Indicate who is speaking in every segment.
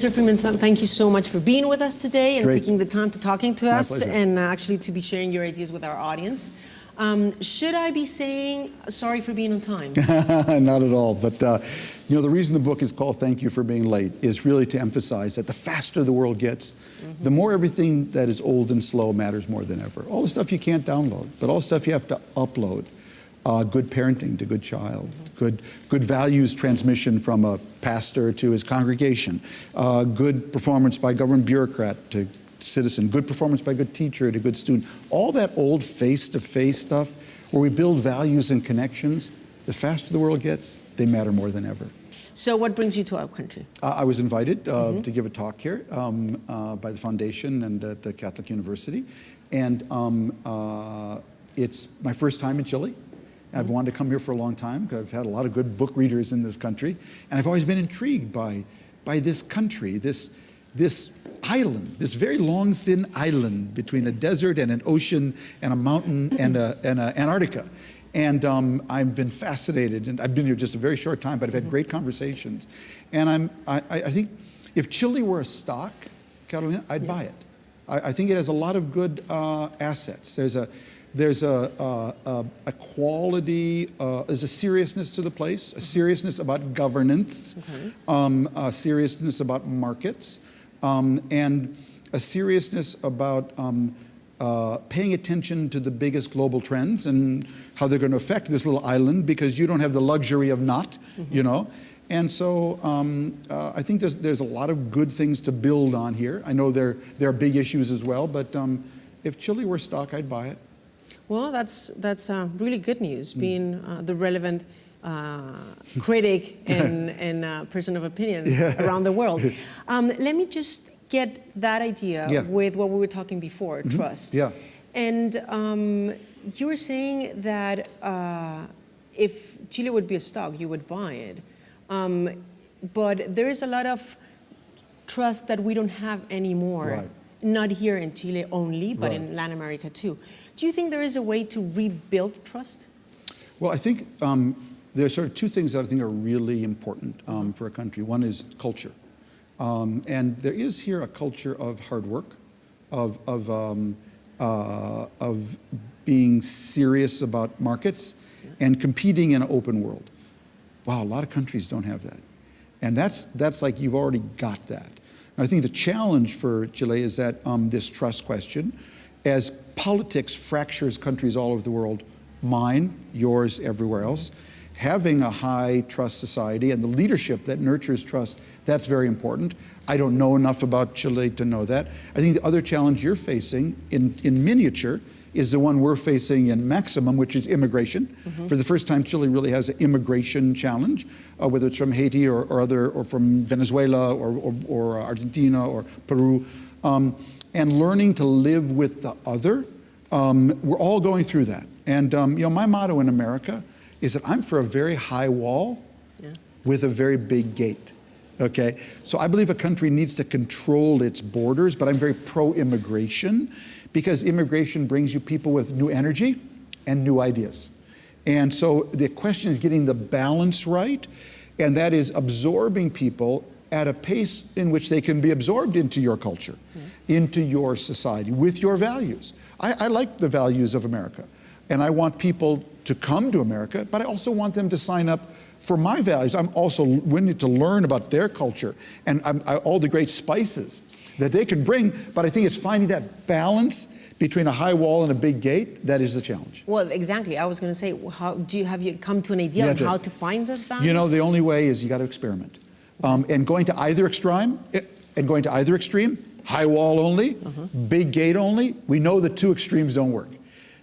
Speaker 1: Mr. Friedman, thank you so much for being with us today and
Speaker 2: Great.
Speaker 1: taking the time to talking to
Speaker 2: My
Speaker 1: us
Speaker 2: pleasure.
Speaker 1: and actually to be sharing your ideas with our audience. Should I be saying sorry for being on time?
Speaker 2: Not at all. But the reason the book is called Thank You for Being Late is really to emphasize that the faster the world gets, the more everything that is old and slow matters more than ever. All the stuff you can't download, but all the stuff you have to upload. Good parenting to good child, good values transmission from a pastor to his congregation, good performance by government bureaucrat to citizen, good performance by good teacher to good student. All that old face-to-face stuff where we build values and connections, the faster the world gets, they matter more than ever.
Speaker 1: So what brings you to our country?
Speaker 2: I was invited to give a talk here by the foundation and at the Catholic University. And it's my first time in Chile. I've wanted to come here for a long time because I've had a lot of good book readers in this country. And I've always been intrigued by this country, this island, this very long, thin island between a desert and an ocean and a mountain and Antarctica. And I've been fascinated, and I've been here just a very short time, but I've had great conversations. And I think if Chile were a stock, Carolina, I'd buy it. I think it has a lot of good assets. There's a quality, there's a seriousness to the place, a seriousness about governance, a seriousness about markets, and a seriousness about paying attention to the biggest global trends and how they're going to affect this little island because you don't have the luxury of not, you know. And so I think there's a lot of good things to build on here. I know there are big issues as well, but if Chile were stock, I'd buy it.
Speaker 1: Well, that's really good news, being the relevant critic and person of opinion around the world. Let me just get that idea with what we were talking before, trust. Yeah. And you were saying that if Chile would be a stock, you would buy it. But there is a lot of trust that we don't have anymore. Right. Not here in Chile only, but in Latin America too. Do you think there is a way to rebuild trust? Well,
Speaker 2: I think there are sort of two things that I think are really important for a country. One is culture. And there is here a culture of hard work, of being serious about markets and competing in an open world. Wow, a lot of countries don't have that. And that's like you've already got that. I think the challenge for Chile is that this trust question, as politics fractures countries all over the world, mine, yours, everywhere else, having a high trust society and the leadership that nurtures trust, that's very important. I don't know enough about Chile to know that. I think the other challenge you're facing in miniature is the one we're facing in maximum, which is immigration. For the first time, Chile really has an immigration challenge, whether it's from Haiti or from Venezuela or Argentina or Peru. And learning to live with the other, we're all going through that. And my motto in America is that I'm for a very high wall with a very big gate. Okay, so I believe a country needs to control its borders, but I'm very pro-immigration because immigration brings you people with new energy and new ideas. And so the question is getting the balance right, and that is absorbing people at a pace in which they can be absorbed into your culture, into your society, with your values. I like the values of America, and I want people to come to America, but I also want them to sign up for my values. I'm also willing to learn about their culture and all the great spices that they can bring, but I think it's finding that balance between a high wall and a big gate that is the challenge.
Speaker 1: Well, exactly. I was going to say, have you come to an idea on how to find that balance?
Speaker 2: You know, the only way is you got to experiment. And going to either extreme, high wall only, big gate only, we know the two extremes don't work.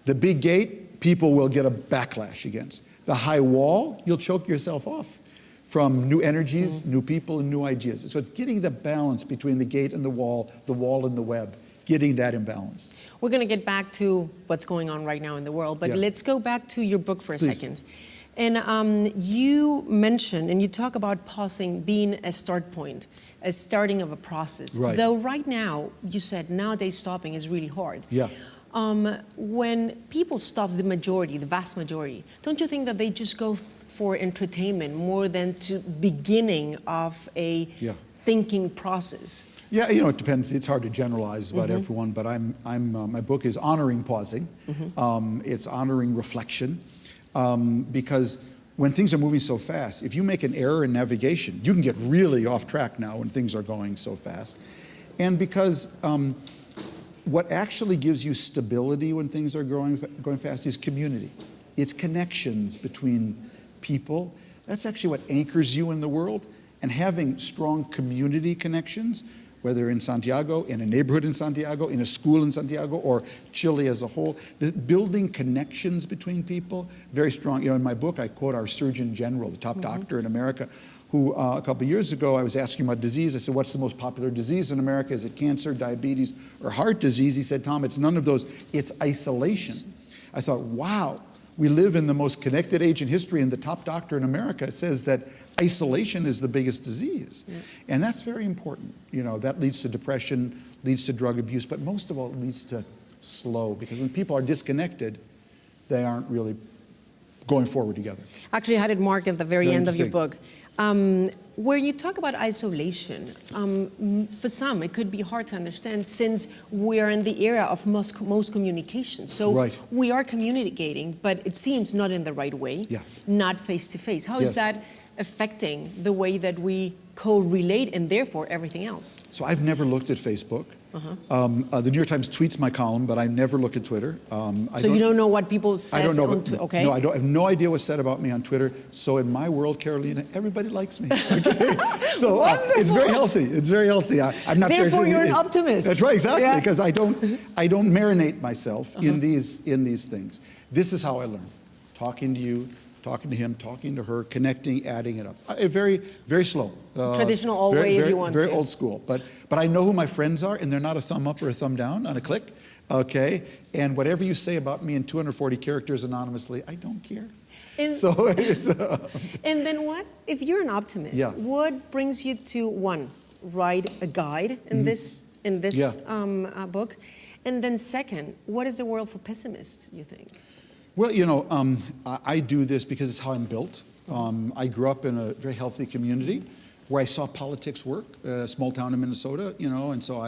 Speaker 2: The big gate, people will get a backlash against. The high wall, you'll choke yourself off from new energies, new people, and new ideas. So it's getting the balance between the gate and the wall and the web, getting that imbalance.
Speaker 1: We're going to get back to what's going on right now in the world, but let's go back to your book for a second. And you mentioned, and you talk about pausing being a start point, a starting of a process. Right. Though right now, you said nowadays stopping is really hard. Yeah. When people stop, the vast majority, don't you think that they just go for entertainment more than to beginning of a thinking process?
Speaker 2: Yeah, it depends. It's hard to generalize about everyone, but my book is honoring pausing. It's honoring reflection, because when things are moving so fast, if you make an error in navigation, you can get really off track now when things are going so fast. And because what actually gives you stability when things are going fast is community. It's connections between people. That's actually what anchors you in the world. And having strong community connections, whether in Santiago, in a neighborhood in Santiago, in a school in Santiago, or Chile as a whole, building connections between people, very strong. In my book, I quote our Surgeon General, the top doctor in America, who a couple of years ago, I was asking him about disease. I said, what's the most popular disease in America? Is it cancer, diabetes, or heart disease? He said, Tom, it's none of those. It's isolation. I thought, wow, we live in the most connected age in history, and the top doctor in America says that isolation is the biggest disease. Yeah. And that's very important. That leads to depression, leads to drug abuse, but most of all, it leads to slow, because when people are disconnected, they aren't really going forward together.
Speaker 1: Actually, I had it marked at the very end of your book. Where you talk about isolation, for some it could be hard to understand since we are in the era of most communication. So we are communicating, but it seems not in the right way, not face to face. How is that affecting the way that we co-relate and therefore everything else?
Speaker 2: So I've never looked at Facebook. The New York Times tweets my column, but I never look at Twitter.
Speaker 1: So you don't know what people say on Twitter? Okay.
Speaker 2: No, I have no idea what's said about me on Twitter. So in my world, Carolina, everybody likes me. Okay? So it's very healthy. It's very healthy. I'm not.
Speaker 1: Therefore, you're an optimist.
Speaker 2: That's right, exactly. Because I don't marinate myself in these things. This is how I learn: talking to you, talking to him, talking to her, connecting, adding it up. Very, very slow.
Speaker 1: Traditional old way if you want to.
Speaker 2: Very old school. But I know who my friends are, and they're not a thumb up or a thumb down on a click. Okay? And whatever you say about me in 240 characters anonymously, I don't care. And, so it's,
Speaker 1: and then what? If you're an optimist, what brings you to, one, write a guide in this book? And then second, what is the world for pessimists, you think?
Speaker 2: Well, I do this because it's how I'm built. I grew up in a very healthy community where I saw politics work, a small town in Minnesota, and so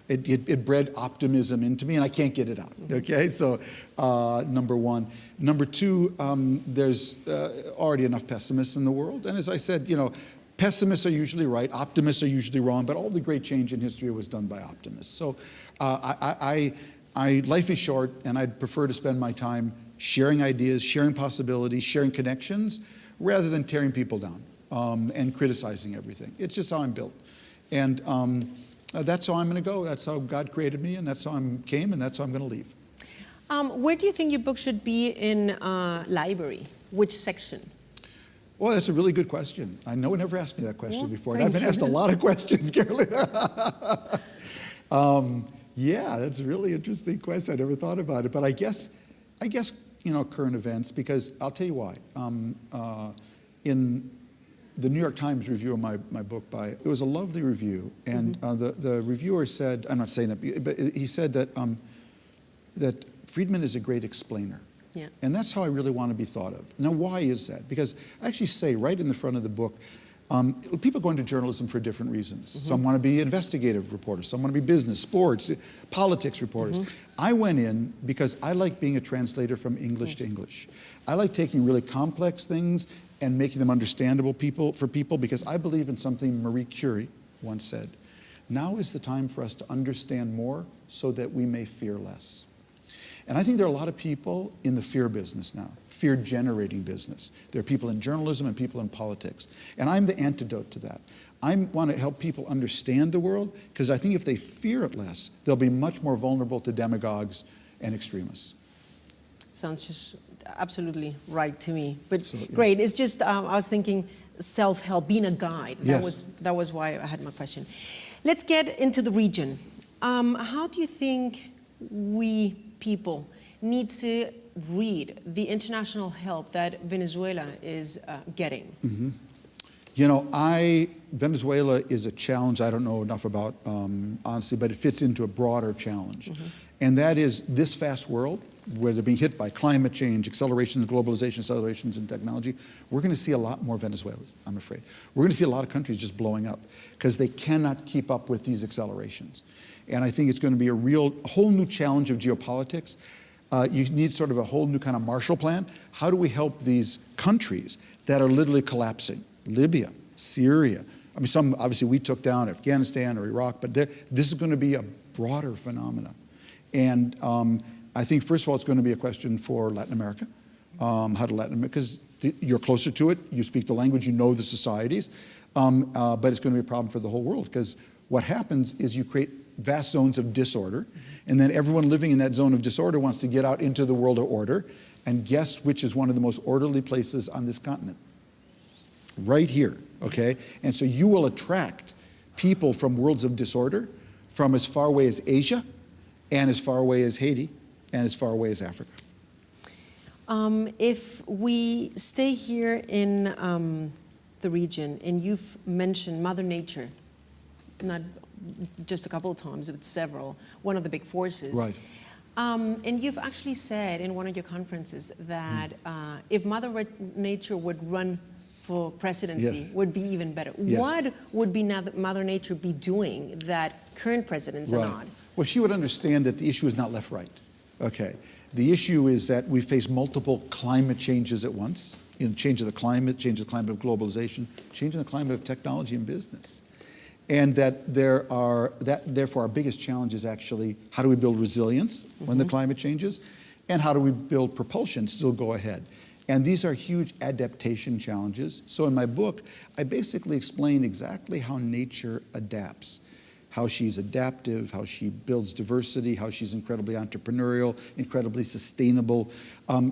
Speaker 2: it bred optimism into me, and I can't get it out, okay? So, number one. Number two, there's already enough pessimists in the world, and as I said, pessimists are usually right, optimists are usually wrong, but all the great change in history was done by optimists. So, life is short, and I'd prefer to spend my time sharing ideas, sharing possibilities, sharing connections, rather than tearing people down and criticizing everything. It's just how I'm built. And that's how I'm going to go. That's how God created me, and that's how I came, and that's how I'm going to leave.
Speaker 1: Where do you think your book should be in library? Which section?
Speaker 2: Well, that's a really good question. No one ever asked me that question before, and I've been asked a lot of questions, Carolina. Yeah, that's a really interesting question. I never thought about it, but I guess current events, because I'll tell you why. In the New York Times review of my book, it was a lovely review, and the reviewer said, I'm not saying that, but he said that that Friedman is a great explainer. Yeah. And that's how I really want to be thought of. Now, why is that? Because I actually say right in the front of the book, people go into journalism for different reasons. Some want to be investigative reporters, some want to be business, sports, politics reporters. I went in because I like being a translator from English to English. I like taking really complex things and making them understandable for people, because I believe in something Marie Curie once said: now is the time for us to understand more so that we may fear less. And I think there are a lot of people in the fear business now, fear-generating business. There are people in journalism and people in politics. And I'm the antidote to that. I want to help people understand the world, because I think if they fear it less, they'll be much more vulnerable to demagogues and extremists.
Speaker 1: Sounds just absolutely right to me. But so, great. It's just, I was thinking self-help, being a guide. That was why I had my question. Let's get into the region. How do you think we people need to read the international help that Venezuela is getting?
Speaker 2: Venezuela is a challenge I don't know enough about, honestly, but it fits into a broader challenge. And that is, this fast world where they're being hit by climate change, accelerations in globalization, accelerations in technology, we're going to see a lot more Venezuelans, I'm afraid. We're going to see a lot of countries just blowing up because they cannot keep up with these accelerations. And I think it's going to be a whole new challenge of geopolitics. You need sort of a whole new kind of Marshall Plan. How do we help these countries that are literally collapsing? Libya, Syria. I mean, some obviously we took down Afghanistan or Iraq, but this is going to be a broader phenomenon. And I think, first of all, it's going to be a question for Latin America. How to Latin America, because you're closer to it, you speak the language, you know the societies, but it's going to be a problem for the whole world, because what happens is you create vast zones of disorder, and then everyone living in that zone of disorder wants to get out into the world of order, and guess which is one of the most orderly places on this continent? Right here, okay? And so you will attract people from worlds of disorder from as far away as Asia, and as far away as Haiti, and as far away as Africa.
Speaker 1: If we stay here in the region, and you've mentioned Mother Nature, not just a couple of times, but several, one of the big forces.
Speaker 2: Right.
Speaker 1: And you've actually said in one of your conferences that if Mother Nature would run for presidency,
Speaker 2: Yes.
Speaker 1: would be even better.
Speaker 2: Yes.
Speaker 1: What would be Mother Nature be doing that current presidents are not?
Speaker 2: Well, she would understand that the issue is not left-right. Okay. The issue is that we face multiple climate changes at once. Change of the climate of globalization, change in the climate of technology and business. And that therefore our biggest challenge is actually how do we build resilience when the climate changes, and how do we build propulsion, still go ahead. And these are huge adaptation challenges. So in my book, I basically explain exactly how nature adapts, how she's adaptive, how she builds diversity, how she's incredibly entrepreneurial, incredibly sustainable,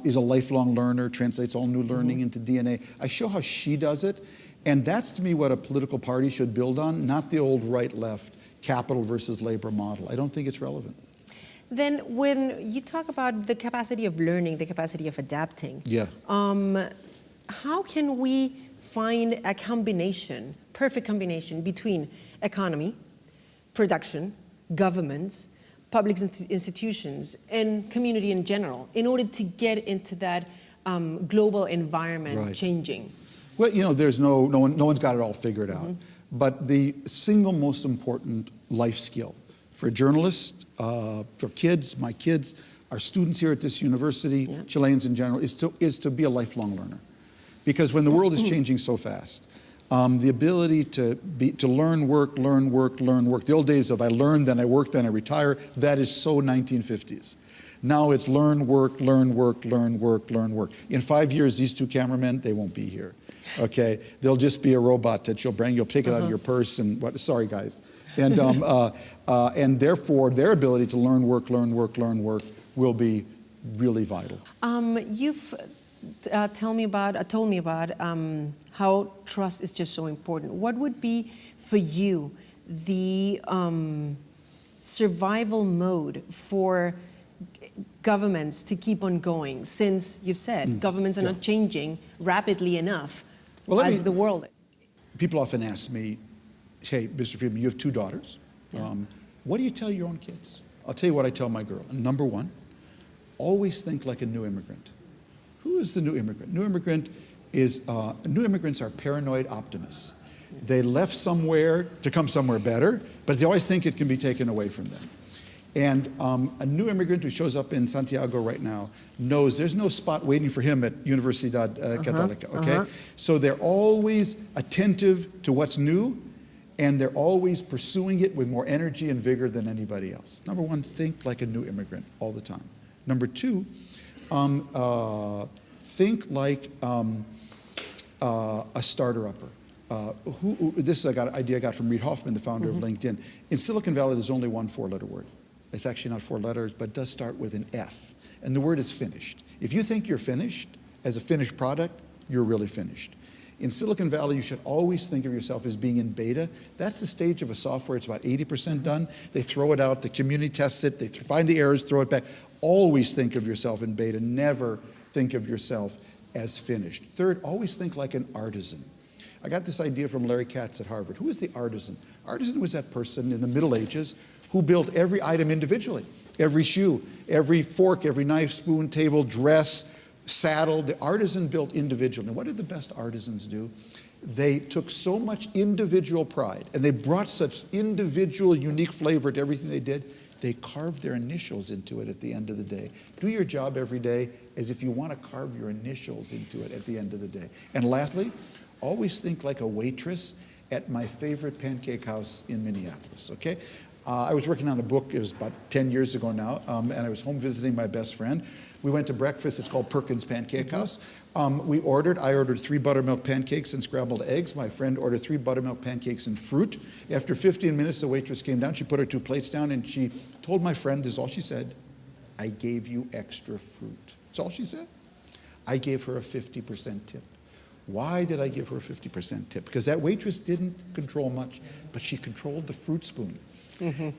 Speaker 2: is a lifelong learner, translates all new learning into DNA. I show how she does it, and that's to me what a political party should build on, not the old right-left, capital versus labor model. I don't think it's relevant.
Speaker 1: Then when you talk about the capacity of learning, the capacity of adapting,
Speaker 2: Yeah.
Speaker 1: how can we find a combination, perfect combination between economy, production, governments, public institutions, and community in general in order to get into that global environment changing?
Speaker 2: Well, you know, there's no one's got it all figured out. But the single most important life skill for a journalist, for kids, my kids, our students here at this university, Chileans in general, is to be a lifelong learner. Because when the world is changing so fast, the ability to learn, work, the old days of I learned, then I work, then I retire, that is so 1950s. Now it's learn, work. In 5 years, these two cameramen, they won't be here, okay? They'll just be a robot that you'll take it out of your purse and sorry guys. And therefore, their ability to learn, work will be really vital.
Speaker 1: You've told me about how trust is just so important. What would be for you the survival mode for governments to keep on going, since you've said governments are not changing rapidly enough as the world?
Speaker 2: People often ask me, hey, Mr. Friedman, you have 2 daughters. What do you tell your own kids? I'll tell you what I tell my girl. Number 1, always think like a new immigrant. Who is the new immigrant? New immigrants are paranoid optimists. They left somewhere to come somewhere better, but they always think it can be taken away from them. And a new immigrant who shows up in Santiago right now knows there's no spot waiting for him at Universidad Católica, okay? So they're always attentive to what's new, and they're always pursuing it with more energy and vigor than anybody else. Number 1, think like a new immigrant all the time. Number 2, think like a starter-upper. This is an idea I got from Reid Hoffman, the founder of LinkedIn. In Silicon Valley, there's only one 4-letter word. It's actually not 4 letters, but it does start with an F. And the word is finished. If you think you're finished, as a finished product, you're really finished. In Silicon Valley, you should always think of yourself as being in beta. That's the stage of a software. It's about 80% done. They throw it out. The community tests it. They find the errors, throw it back. Always think of yourself in beta. Never think of yourself as finished. Third, always think like an artisan. I got this idea from Larry Katz at Harvard. Who is the artisan? Artisan was that person in the Middle Ages who built every item individually, every shoe, every fork, every knife, spoon, table, dress, saddle. The artisan built individually. And what did the best artisans do? They took so much individual pride, and they brought such individual, unique flavor to everything they did, they carved their initials into it at the end of the day. Do your job every day as if you want to carve your initials into it at the end of the day. And lastly, always think like a waitress at my favorite pancake house in Minneapolis, okay? I was working on a book, it was about 10 years ago now, and I was home visiting my best friend. We went to breakfast, it's called Perkins Pancake House. I ordered 3 buttermilk pancakes and scrambled eggs. My friend ordered 3 buttermilk pancakes and fruit. After 15 minutes, the waitress came down, she put her 2 plates down, and she told my friend, this is all she said, I gave you extra fruit. That's all she said. I gave her a 50% tip. Why did I give her a 50% tip? Because that waitress didn't control much, but she controlled the fruit spoon.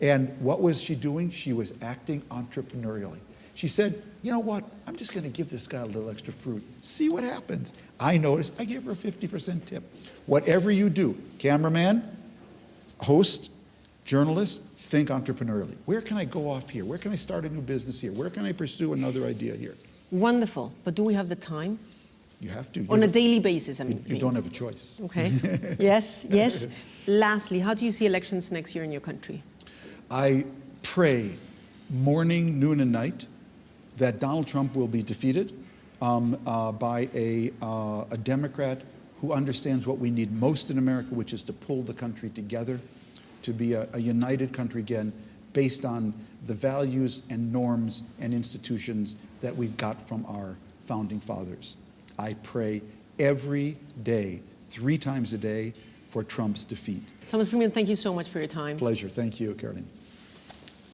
Speaker 2: And what was she doing? She was acting entrepreneurially. She said, you know what, I'm just going to give this guy a little extra fruit. See what happens. I noticed, I gave her a 50% tip. Whatever you do, cameraman, host, journalist, think entrepreneurially. Where can I go off here? Where can I start a new business here? Where can I pursue another idea here?
Speaker 1: Wonderful. But do we have the time?
Speaker 2: You have to.
Speaker 1: On a daily basis, I mean.
Speaker 2: You don't have a choice.
Speaker 1: Okay. Yes, yes. Lastly, how do you see elections next year in your country?
Speaker 2: I pray morning, noon, and night that Donald Trump will be defeated by a Democrat who understands what we need most in America, which is to pull the country together, to be a united country again, based on the values and norms and institutions that we've got from our founding fathers. I pray every day, 3 times a day, for Trump's defeat.
Speaker 1: Thomas Friedman, thank you so much for your time.
Speaker 2: Pleasure. Thank you, Caroline.